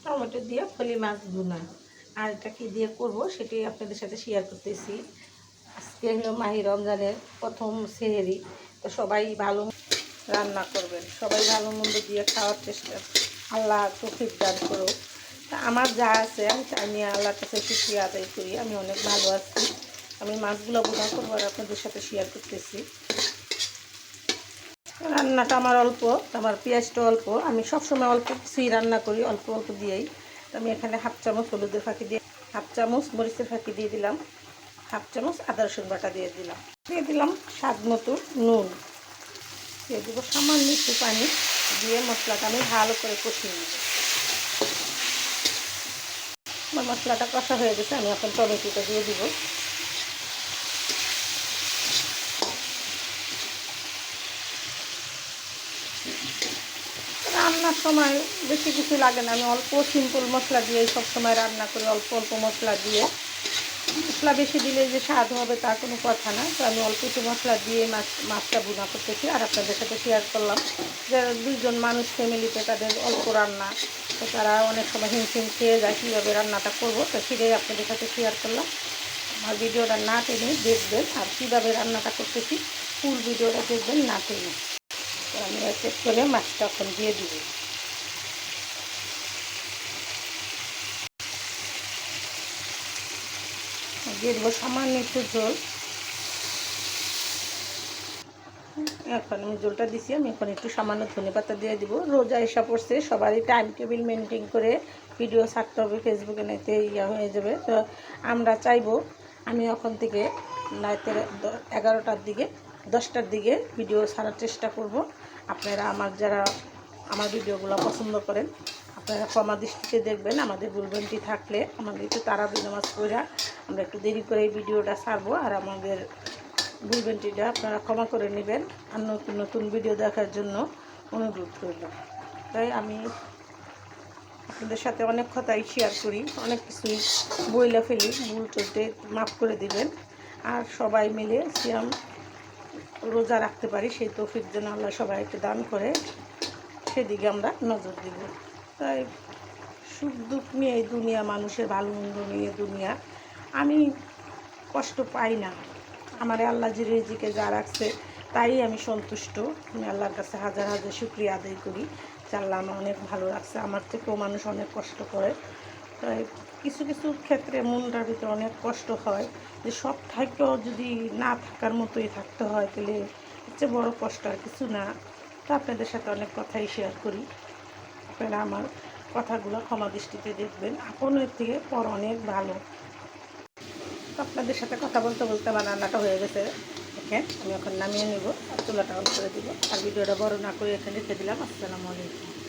Tomato দিয়ে ফলি মাছ ভুনা। আর এটা কী দিয়ে করবো সেটাই আপনাদের সাথে শেয়ার করতেছি। আজকে হলো মাহি রমজানের প্রথম সেহেরি, তো সবাই ভালো রান্না করবেন, সবাই ভালো মন্দ দিয়ে খাওয়ার চেষ্টা, আল্লাহ তৌফিক দান করো। তা আমার যা আছে আমি আল্লাহর কাছে শুকরিয়া আদায় করি, আমি অনেক ভালো আছি। আমি মাছগুলো ভুনা করবো আর আপনাদের সাথে শেয়ার করতেছি। রান্নাটা আমার অল্প, আমার পেঁয়াজটা অল্প, আমি সবসময় অল্প কিছুই রান্না করি, অল্প অল্প দিয়েই। আমি এখানে হাফ চামচ হলুদের ফাঁকি দিয়ে, হাফ চামচ মরিচের ফাঁকি দিয়ে দিলাম, হাফ চামচ আদা রসুন বাটা দিয়ে দিলাম স্বাদ মতো নুন দিয়ে দেবো, সামান্য একটু পানি দিয়ে মশলাটা আমি ভালো করে কষিয়ে নেব। আমার মশলাটা কষা হয়ে গেছে, আমি এখন টমেটোটা দিয়ে দিব। রান্নার সময় বেশি কিছু লাগে না, আমি অল্প সিম্পল মশলা দিয়ে সবসময় রান্না করি, অল্প অল্প মশলা দিয়ে। মশলা বেশি দিলে যে স্বাদ হবে তা কোনো কথা না। তো আমি অল্প একটু মশলা দিয়ে মাছটা ভুনা করতেছি আর আপনাদের সাথে শেয়ার করলাম। যারা দুইজন মানুষ ফ্যামিলিতে, তাদের অল্প রান্না, তো তারা অনেক সময় হিমশিম খেয়ে যায়, কীভাবে রান্নাটা করবো, তো সেটাই আপনাদের সাথে শেয়ার করলাম। আমার ভিডিওটা না টেনে দেখবেন, আর কীভাবে রান্নাটা করতেছি ফুল ভিডিওটা দেখবেন না টেনে। তো আমি চেক করে মাছটা এখন দিয়ে দিব। দিয়ে দেবো সামান্য একটু ঝোল। এখন আমি ঝোলটা দিছি, আমি এখন একটু সামান্য ধনেপাতা দিয়ে দিব। রোজা এসে পড়ছে, সবারই টাইম টেবিল মেনটেন করে ভিডিও ছাড়তে হবে, ফেসবুকে নিতে হয়ে যাবে। তো আমরা চাইবো আমি এখন থেকে রাতের 11টার দিকে 10টার দিকে ভিডিও ছাড়ার চেষ্টা করব। আপনারা যারা আমার ভিডিওগুলো পছন্দ করেন, আপনারা ক্ষমা দৃষ্টিতে দেখবেন। আমাদের ভুলভ্রান্তি থাকলে আমাদের একটু তারাবি নামাজ পড়া আমরা একটু দেরি করে এই ভিডিওটা ছাড়বো, আর আমাদের ভুলভ্রান্তিটা আপনারা ক্ষমা করে নেবেন। আর নতুন নতুন ভিডিও দেখার জন্য অনুরোধ করল। তাই আমি আপনাদের সাথে অনেক কথাই শেয়ার করি, অনেক কিছুই বইলা ফেলি, ভুল চলতে মাফ করে দিবেন। আর সবাই মিলে সিয়াম রোজা রাখতে পারি সেই তৌফিক যেন আল্লাহ সবাইকে দান করে, সেদিকে আমরা নজর দিব। তাই সুখ দুঃখ নিয়ে এই দুনিয়া, মানুষের ভালো মন্দ নিয়ে দুনিয়া, আমি কষ্ট পাই না। আমার আল্লাহ যে রিজিকে যা রাখছে তাই আমি সন্তুষ্ট। আমি আল্লাহর কাছে হাজার হাজার শুকরিয়া আদায় করি যে আল্লাহ আমার অনেক ভালো রাখছে। আমার থেকেও মানুষ অনেক কষ্ট করে। তাই কিছু কিছু ক্ষেত্রে মনটার ভিতরে অনেক কষ্ট হয় যে সব থাকেও যদি না থাকার মতোই থাকতে হয়, তাহলে সবচেয়ে বড় কষ্ট আর কিছু না। তো আপনাদের সাথে অনেক কথাই শেয়ার করি, আপনারা আমার কথাগুলো ক্ষমা দৃষ্টিতে দেখবেন। আপনের থেকে পর অনেক ভালো। আপনাদের সাথে কথা বলতে বলতে আমার রান্নাটা হয়ে গেছে। দেখেন আমি এখন নামিয়ে নেব আর চুলাটা অন করে দিব। আর ভিডিওটা বড় না করে এখানে রেখে দিলাম। আসসালামু আলাইকুম।